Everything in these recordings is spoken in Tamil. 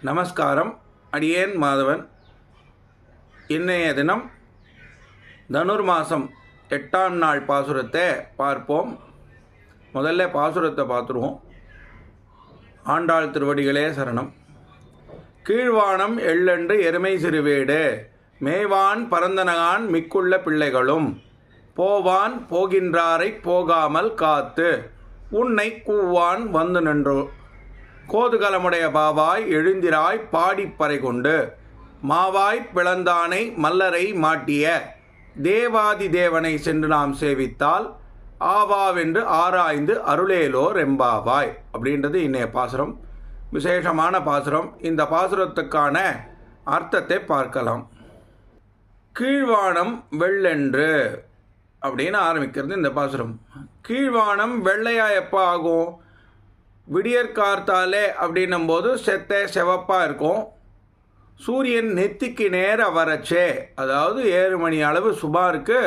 நமஸ்காரம். அடியேன் மாதவன். இன்றைய தினம் தனுர் மாதம் 8ஆம் நாள் பாசுரத்தை பார்ப்போம். முதல்ல பாசுரத்தை பார்த்துருவோம். ஆண்டாள் திருவடிகளே சரணம். கீழ்வானம் எள்ளென்று எருமை சிறுவேடு, மேவான் பரந்தனகான் மிக்குள்ள பிள்ளைகளும், போவான் போகின்றாரை போகாமல் காத்து, உன்னை கூவான் வந்து நின்றோ. கோதுகலமுடைய பாவாய் எழுந்திராய் பாடிப்பறை கொண்டு, மாவாய் பிளந்தானை மல்லரை மாட்டிய தேவாதி தேவனை சென்று நாம் சேவித்தால் ஆவாவென்று ஆராய்ந்து அருளேலோர் எம்பாவாய் அப்படின்றது இன்றைய பாசுரம். விசேஷமான பாசுரம். இந்த பாசுரத்துக்கான அர்த்தத்தை பார்க்கலாம். கீழ்வானம் வெள்ளென்று அப்படின்னு ஆரம்பிக்கிறது இந்த பாசுரம். கீழ்வானம் வெள்ளையா எப்போ ஆகும்? விடியற்கார்த்தாலே அப்படின்னும் போது செவப்பாக இருக்கும். சூரியன் நெத்திக்கு நேராக வரச்சே, அதாவது 7 மணி அளவு சுமாருக்கு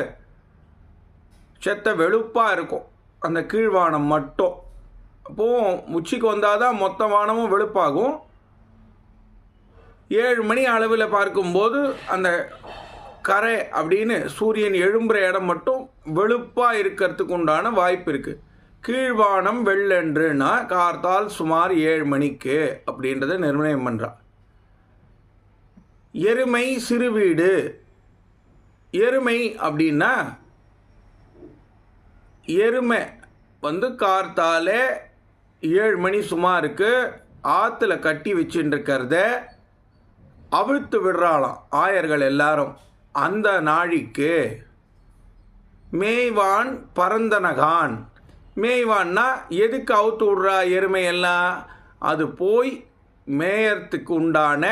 வெளுப்பாக இருக்கும் அந்த கீழ்வானம் மட்டும். அப்போது உச்சிக்கு வந்தால் தான் மொத்த வானமும் வெளுப்பாகும். 7 மணி அளவில் பார்க்கும்போது அந்த கரை அப்படின்னு சூரியன் எழும்புற இடம் மட்டும் வெளுப்பாக இருக்கிறதுக்கு உண்டான வாய்ப்பு இருக்குது. கீழ்வானம் வெள்ளென்றுனா கார்த்தால் சுமார் 7 மணிக்கு அப்படின்றத நிர்ணயம் பண்ணுறான். எருமை சிறுவீடு. எருமை அப்படின்னா எருமை கார்த்தாலே 7 மணி சுமாருக்கு ஆற்றுல கட்டி வச்சுட்டுருக்கிறத அவிழ்த்து விடுறாளாம் ஆயர்கள் எல்லாரும். அந்த நாழிக்கு மேய்வான் பரந்தனகான். மேய்வான்னா எதுக்கு அவுத்து விட்றா எருமையெல்லாம்? அது போய் மேயறதுக்கு உண்டான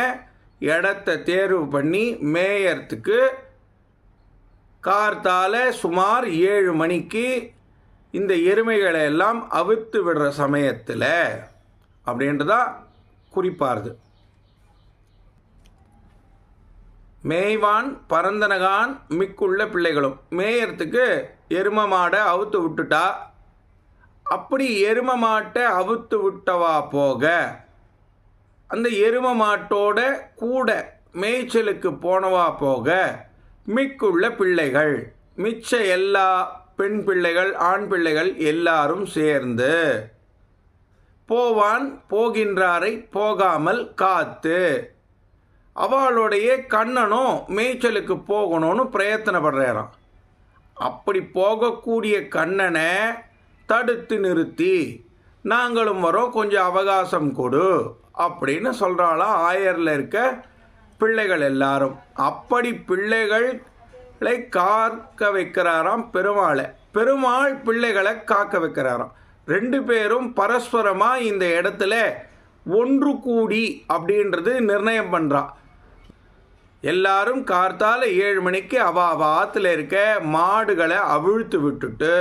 இடத்த தேர்வு பண்ணி மேயறதுக்கு கார்த்தால சுமார் 7 மணிக்கு இந்த எருமைகளை எல்லாம் அவிழ்த்து விடுற சமயத்தில் அப்படின்றதா குறிப்பாருது. மேய்வான் பரந்தனகான் மிக்குள்ள பிள்ளைகளும். மேயறதுக்கு எரும மாடை அவுத்து விட்டுட்டா, அப்படி எரும மாட்டை அவுத்து விட்டவா போக அந்த எரும மாட்டோட கூட மேய்ச்சலுக்கு போனவா போக மிக்குள்ள பிள்ளைகள், மிச்ச எல்லா பெண் பிள்ளைகள் ஆண் பிள்ளைகள் எல்லாரும் சேர்ந்து போவான் போகின்றாரை போகாமல் காத்து, அவளுடைய கண்ணனும் மேய்ச்சலுக்கு போகணும்னு பிரயத்தனப்படுறாராம். அப்படி போகக்கூடிய கண்ணனை தடுத்து நிறுத்தி நாங்களும் வரோம், கொஞ்சம் அவகாசம் கொடு அப்படின்னு சொல்கிறாளாம் ஆயரில் இருக்க பிள்ளைகள் எல்லாரும். அப்படி பிள்ளைகளை காக்க வைக்கிறாராம் பெருமாளை. பெருமாள் பிள்ளைகளை காக்க வைக்கிறாராம். 2 பேரும் பரஸ்பரமாக இந்த இடத்துல ஒன்று கூடி அப்படின்றது நிர்ணயம் பண்ணுறான். எல்லாரும் கார்த்தால 7 மணிக்கு அவ ஆற்றுல இருக்க மாடுகளை அவிழ்த்து விட்டுட்டு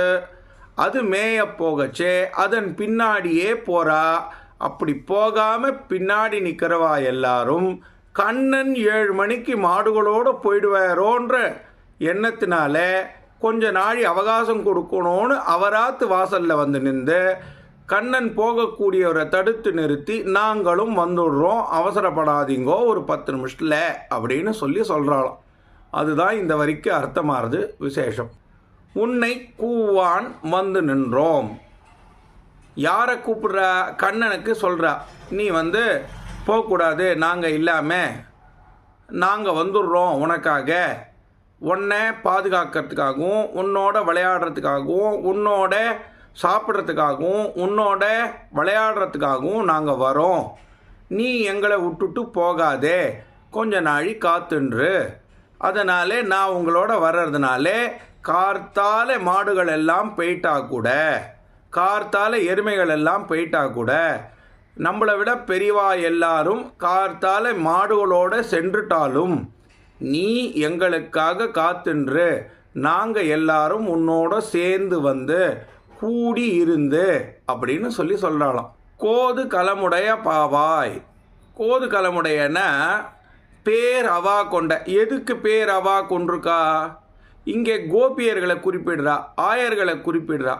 அது மேய போகச்சே அதன் பின்னாடியே போகிறா. அப்படி போகாமல் பின்னாடி நிற்கிறவா எல்லாரும் கண்ணன் 7 மணிக்கு மாடுகளோடு போயிடுவாரோன்ற எண்ணத்தினால கொஞ்ச நாளி அவகாசம் கொடுக்கணும்னு அவராத்து வாசலில் வந்து நின்று கண்ணன் போகக்கூடியவரை தடுத்து நிறுத்தி நாங்களும் வந்துடுறோம், அவசரப்படாதீங்கோ, ஒரு 10 நிமிஷத்தில் அப்படின்னு சொல்கிறாளாம். அதுதான் இந்த வரிக்கு அர்த்தமாகுது. விசேஷம். உன்னை கூவான் வந்து நின்றோம். யாரை கூப்பிடுறா? கண்ணனுக்கு சொல்கிறா, நீ போகக்கூடாது, நாங்கள் இல்லாமல் நாங்கள் வந்துடுறோம் உனக்காக, உன்னை பாதுகாக்கிறதுக்காகவும் உன்னோட விளையாடுறதுக்காகவும் உன்னோட சாப்பிட்றதுக்காகவும் உன்னோட விளையாடுறதுக்காகவும் நாங்கள் வரோம். நீ எங்களை விட்டுட்டு போகாதே, கொஞ்ச நாழி காத்துன்று. அதனால் நான் உங்களோட வர்றதுனால கார்த்தால மாடுகள் எல்லாம் போயிட்டா கூட, கார்த்தால எருமைகள் எல்லாம் போயிட்டா கூட, நம்மளை விட பெரியவா எல்லாரும் கார்த்தால மாடுகளோட சென்றுட்டாலும் நீ எங்களுக்காக காத்துன்று, நாங்கள் எல்லாரும் உன்னோட சேர்ந்து கூடி இருந்து அப்படின்னு சொல்கிறாளாம். கோது கலமுடைய பாவாய். கோது கலமுடையன்னா பேர் அவா கொண்ட. எதுக்கு பேர் அவா கொண்டிருக்கா? இங்கே கோபியர்களை குறிப்பிடுறா, ஆயர்களை குறிப்பிடுறா.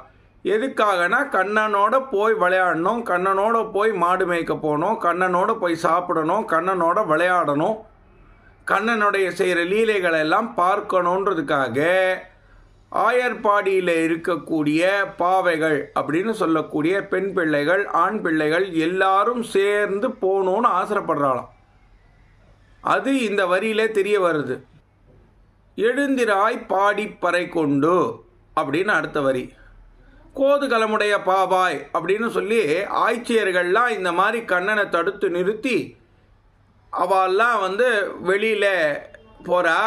எதுக்காகனா கண்ணனோட போய் விளையாடணும், கண்ணனோட போய் மாடு மேய்க்க போகணும், கண்ணனோட போய் சாப்பிடணும், கண்ணனோட விளையாடணும், கண்ணனுடைய செய்கிற லீலைகளை எல்லாம் பார்க்கணுன்றதுக்காக ஆயர்பாடியில் இருக்கக்கூடிய பாவைகள் அப்படின்னு சொல்லக்கூடிய பெண் பிள்ளைகள் ஆண் பிள்ளைகள் எல்லாரும் சேர்ந்து போகணுன்னு ஆசைப்படுறாளாம். அது இந்த வரியிலே தெரிய வருது. எழுந்திராய் பாடிப்பறை கொண்டு அப்படின்னு அடுத்த வரி. கோதுகலமுடைய பாவாய் அப்படின்னு சொல்லி ஆய்ச்சியர்கள்லாம் இந்த மாதிரி கண்ணனை தடுத்து நிறுத்தி அவெல்லாம் வெளியில் போகிறா,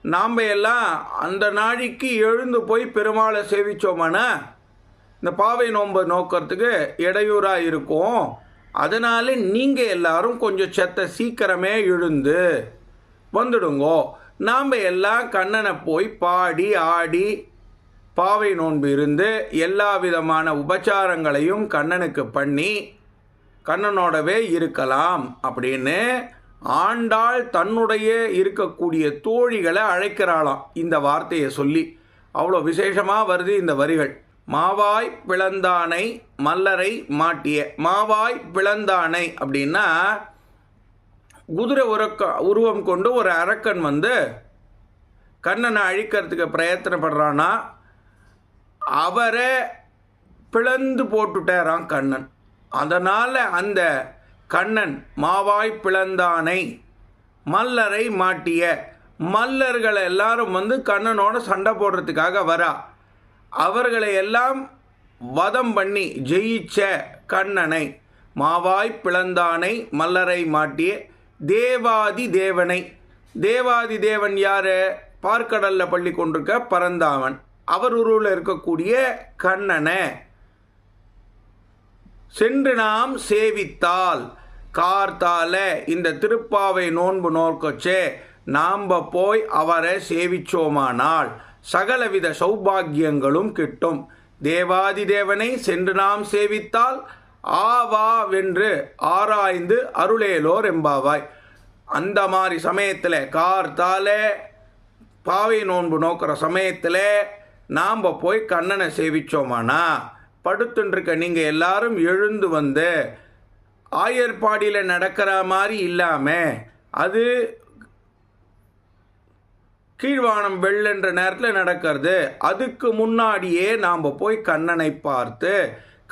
நாம் எல்லாம் அந்த நாளைக்கு எழுந்து போய் பெருமாளை சேவிச்சோமானா இந்த பாவை நோன்பு நோக்கிறதுக்கு இடையூறாக இருக்கும். அதனால் நீங்கள் எல்லாரும் கொஞ்சம் சீக்கிரமே எழுந்து வந்துடுங்கோ, நாம் எல்லாம் கண்ணனை போய் பாடி ஆடி பாவை நோன்பு இருந்து எல்லா விதமான உபச்சாரங்களையும் கண்ணனுக்கு பண்ணி கண்ணனோடவே இருக்கலாம் அப்படின்னு ஆண்டாள் தன்னுடைய இருக்கக்கூடிய தோழிகளை அழைக்கிறாளாம் இந்த வார்த்தையை சொல்லி. அவ்வளோ விசேஷமாக வருது இந்த வரிகள். மாவாய் பிளந்தானை மல்லரை மாட்டிய. மாவாய் பிளந்தானை அப்படின்னா குதிரை உருவம் கொண்டு ஒரு அரக்கன் கண்ணனை அழிக்கிறதுக்கு பிரயத்தனப்படுறானா, அவரை பிளந்து போட்டுட்டாராம் கண்ணன். அதனால் அந்த கண்ணன் மாவாய் பிளந்தானை மல்லரை மாட்டிய, மல்லர்கள் எல்லாரும் கண்ணனோட சண்டை போடுறதுக்காக வரா. அவர்களை எல்லாம் வதம் பண்ணி ஜெயிச்ச கண்ணனை மாவாய் பிளந்தானை மல்லரை மாட்டிய தேவாதி தேவனை. தேவாதி தேவன் யாரு? பார்க்கடலில் பள்ளி கொண்டிருக்க பரந்தாமன். அவர் உருவில் இருக்கக்கூடிய கண்ணனை சென்று நாம் சேவித்தால் கார்த்தால இந்த திருப்பாவை நோன்பு நோக்கச்சே நாம் போய் அவரை சேவிச்சோமானால் சகலவித சௌபாகியங்களும் கிட்டும். தேவாதி தேவனை சென்று நாம் சேவித்தால் ஆவாவென்று ஆராய்ந்து அருளேலோர் எம்பாவாய். அந்த மாதிரி சமயத்தில் கார்த்தால பாவை நோன்பு நோக்கிற சமயத்தில் நாம் போய் கண்ணனை சேவிச்சோமானா படுத்துருக்க நீங்கள் எல்லாரும் எழுந்து ஆயர்பாடியில் நடக்கிற மாதிரி இல்லாமல் அது கீழ்வானம் வெள்ளென்ற நேரத்தில் நடக்கிறது. அதுக்கு முன்னாடியே நாம் போய் கண்ணனை பார்த்து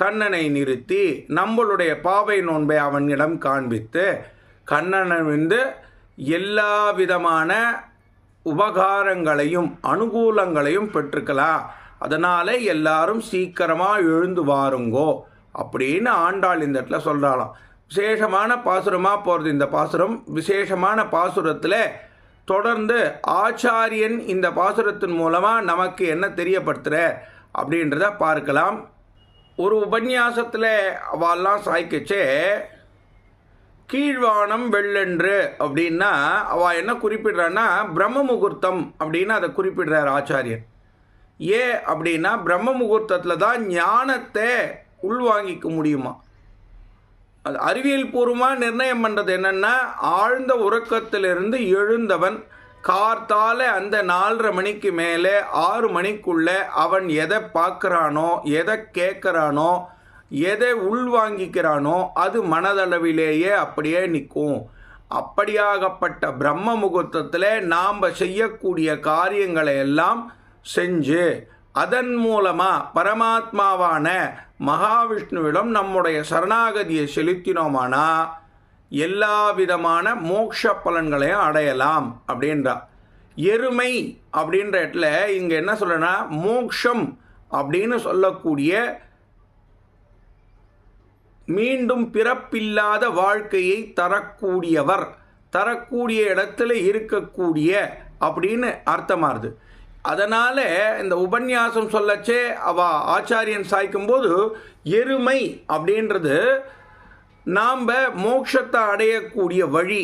கண்ணனை நிறுத்தி நம்மளுடைய பாவை நோன்பை அவனிடம் காண்பித்து கண்ணனை எல்லா விதமான உபகாரங்களையும் அனுகூலங்களையும் பெற்றுக்கலாம். அதனால் எல்லாரும் சீக்கிரமாக எழுந்து வாருங்கோ அப்படின்னு ஆண்டாள் இந்த இடத்துல சொல்கிறாளாம். விசேஷமான பாசுரமாக போகிறது இந்த பாசுரம். விசேஷமான பாசுரத்தில் தொடர்ந்து ஆச்சாரியன் இந்த பாசுரத்தின் மூலமாக நமக்கு என்ன தெரியப்படுத்துகிற அப்படின்றத பார்க்கலாம். ஒரு உபன்யாசத்தில் அவெல்லாம் சாய்க்கச்சே கீழ்வானம் வெள்ளென்று அப்படின்னா அவள் என்ன குறிப்பிடுறான்னா பிரம்ம முகூர்த்தம் அப்படின்னு அதை குறிப்பிடுறார் ஆச்சாரியன். ஏன் அப்படின்னா பிரம்ம முகூர்த்தத்தில் தான் ஞானத்தை உள்வாங்கிக்க முடியுமா. அது அறிவியல் பூர்வமாக நிர்ணயம் பண்ணுறது என்னென்னா ஆழ்ந்த உறக்கத்திலிருந்து எழுந்தவன் கார்த்தால அந்த 4:30 மணிக்கு மேலே 6 மணிக்குள்ளே அவன் எதை பார்க்குறானோ எதை கேட்குறானோ எதை உள்வாங்கிக்கிறானோ அது மனதளவிலேயே அப்படியே நிற்கும். அப்படியாகப்பட்ட பிரம்ம முகூர்த்தத்தில் நாம் செய்யக்கூடிய காரியங்களை எல்லாம் செஞ்சு அதன் மூலமாக பரமாத்மாவான மகாவிஷ்ணுவிடம் நம்முடைய சரணாகதியை செலுத்தினோமானா எல்லா விதமான மோட்ச பலன்களையும் அடையலாம் அப்படின்றா. எருமை அப்படின்ற இடத்துல இங்கே என்ன சொல்றேன்னா மோக்ஷம் அப்படின்னு சொல்லக்கூடிய மீண்டும் பிறப்பில்லாத வாழ்க்கையை தரக்கூடியவர், தரக்கூடிய இடத்துல இருக்கக்கூடிய அப்படின்னு அர்த்தமாகுது. அதனால் இந்த உபன்யாசம் சொல்லச்சே ஆச்சாரியன் சாய்க்கும்போது எருமை அப்படின்றது நாம் மோட்சத்தை அடையக்கூடிய வழி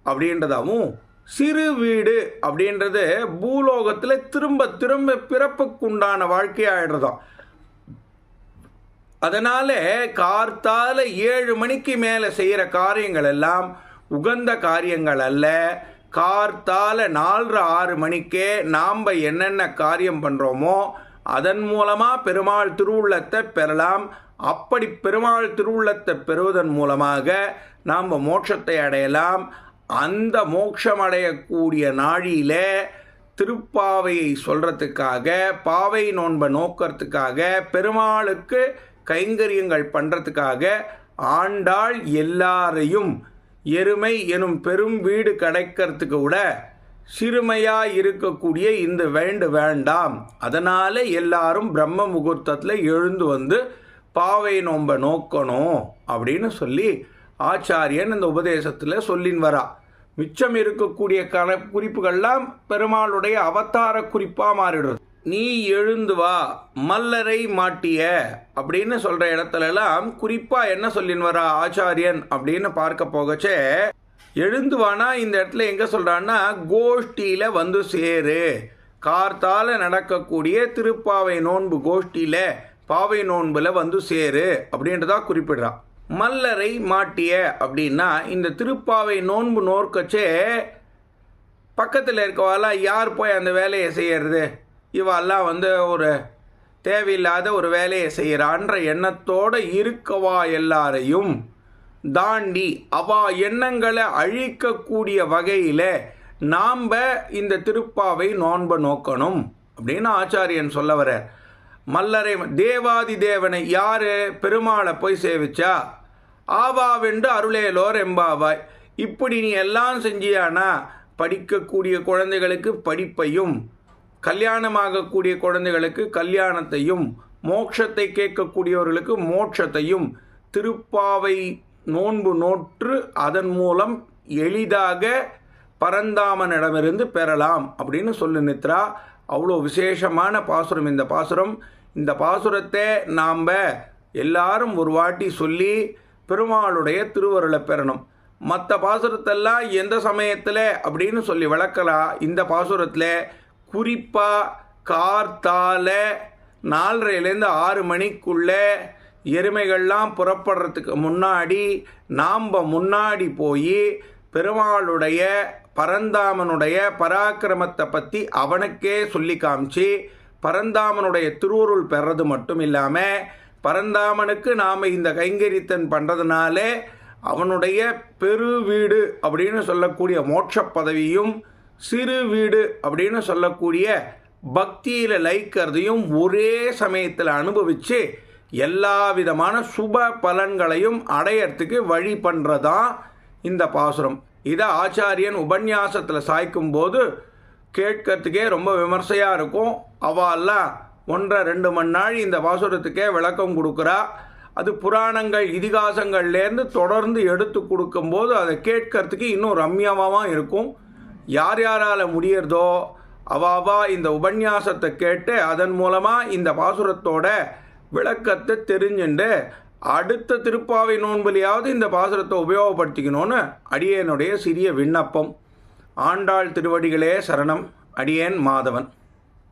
அப்படின்றதாகவும், சிறு வீடு அப்படின்றது பூலோகத்தில் திரும்ப திரும்ப பிறப்புக்குண்டான வாழ்க்கையாகிடுறதாம். அதனால் கார்த்தால 7 மணிக்கு மேலே செய்கிற காரியங்கள் எல்லாம் உகந்த காரியங்கள் அல்ல. கார்த்தால 4:30 6 மணிக்கே நாம் என்னென்ன காரியம் பண்ணுறோமோ அதன் மூலமாக பெருமாள் திருவுள்ளத்தை பெறலாம். அப்படி பெருமாள் திருவுள்ளத்தை பெறுவதன் மூலமாக நாம் மோட்சத்தை அடையலாம். அந்த மோட்சம் அடையக்கூடிய நாழியில் திருப்பாவையை சொல்கிறதுக்காக, பாவை நோன்பை நோக்கிறதுக்காக, பெருமாளுக்கு கைங்கரியங்கள் பண்ணுறதுக்காக ஆண்டாள் எல்லாரையும் எருமை எனும் பெரும் வீடு கிடைக்கிறதுக்கு விட சிறுமையாக இருக்கக்கூடிய இந்த வேண்டாம், அதனால் எல்லாரும் பிரம்ம முகூர்த்தத்தில் எழுந்து வந்து பாவை நோன்பை நோக்கணும் அப்படின்னு சொல்லி ஆச்சாரியன் இந்த உபதேசத்தில் சொல்லின்னு வரா. மிச்சம் இருக்கக்கூடிய குறிப்புகள்லாம் பெருமாளுடைய அவதார குறிப்பாக மாறிடுறது. நீ எழுந்து வா மல்லரை மாட்டிய அப்படின்னு சொல்கிற இடத்துலலாம் குறிப்பாக என்ன சொல்லின்னு வரா ஆச்சாரியன் அப்படின்னு பார்க்க போகச்சே, எழுந்து வானா இந்த இடத்துல எங்கே சொல்கிறான்னா கோஷ்டியில் வந்து சேரு, கார்த்தால நடக்கக்கூடிய திருப்பாவை நோன்பு கோஷ்டியில் பாவை நோன்பில் வந்து சேரு அப்படின்றதா குறிப்பிடுறான். மல்லரை மாட்டிய அப்படின்னா இந்த திருப்பாவை நோன்பு நோக்கச்சே பக்கத்தில் இருக்கவாலாம் யார் போய் அந்த வேலையை செய்கிறது, இவெல்லாம் வந்து ஒரு தேவையில்லாத ஒரு வேலையை செய்கிறான்ற எண்ணத்தோடு இருக்கவா எல்லாரையும் தாண்டி அவா எண்ணங்களை அழிக்கக்கூடிய வகையில் நாம் இந்த திருப்பாவை நோன்பை நோக்கணும் அப்படின்னு ஆச்சாரியன் சொல்ல வர. மல்லரை தேவாதி தேவனை யார் பெருமாளை போய் சேவிச்சா ஆவாவென்று அருளேலோர் எம்பாவாய். இப்படி நீ எல்லாம் செஞ்சியானா படிக்கக்கூடிய குழந்தைகளுக்கு படிப்பையும், கல்யாணமாகக்கூடிய குழந்தைகளுக்கு கல்யாணத்தையும், மோட்சத்தை கேட்கக்கூடியவர்களுக்கு மோட்சத்தையும் திருப்பாவை நோன்பு நோற்று அதன் மூலம் எளிதாக பரந்தாமனிடமிருந்து பெறலாம் அப்படின்னு சொல்லு நித்ரா. அவ்வளோ விசேஷமான பாசுரம் இந்த பாசுரம். இந்த பாசுரத்தை நாம் எல்லாரும் ஒரு வாட்டி சொல்லி பெருமாளுடைய திருவருளை பெறணும். மற்ற பாசுரத்தெல்லாம் எந்த சமயத்தில் அப்படின்னு சொல்லி விளக்கலாம். இந்த பாசுரத்தில் குறிப்பாக கார்த்தால 4:30லேருந்து 6 மணிக்குள்ளே எருமைகள்லாம் புறப்படுறதுக்கு முன்னாடி நாம் முன்னாடி போய் பெருமாளுடைய பரந்தாமனுடைய பராக்கிரமத்தை பற்றி அவனுக்கே சொல்லி காமிச்சு பரந்தாமனுடைய திருவுருள் பெறது மட்டும் இல்லாமல் பரந்தாமனுக்கு நாம் இந்த கைங்கரித்தன் பண்ணுறதுனால அவனுடைய பெரு வீடு அப்படின்னு சொல்லக்கூடிய மோட்ச பதவியும், சிறு வீடு அப்படின்னு சொல்லக்கூடிய பக்தியில் லைக்கிறதையும் ஒரே சமயத்தில் அனுபவித்து எல்லா விதமான சுப பலன்களையும் அடையறதுக்கு வழி பண்ணுறதான் இந்த பாசுரம். இதை ஆச்சாரியன் உபன்யாசத்தில் சாய்க்கும்போது கேட்கறதுக்கே ரொம்ப விமர்சையாக இருக்கும். அவெல்லாம் 1.5 மணி நாள் இந்த பாசுரத்துக்கே விளக்கம் கொடுக்குறா. அது புராணங்கள் இதிகாசங்கள்லேருந்து தொடர்ந்து எடுத்து கொடுக்கும்போது அதை கேட்கறதுக்கு இன்னும் ரம்யமாக இருக்கும். யார் யாரால் முடியறதோ அவாவா இந்த உபன்யாசத்தை கேட்டு அதன் மூலமாக இந்த பாசுரத்தோட விளக்கத்தை தெரிஞ்சுண்டு அடுத்த திருப்பாவை நோன்பலியாவது இந்த பாசுரத்தை உபயோகப்படுத்திக்கணும்னு அடியேனுடைய சிறிய விண்ணப்பம். ஆண்டாள் திருவடிகளே சரணம். அடியேன் மாதவன்.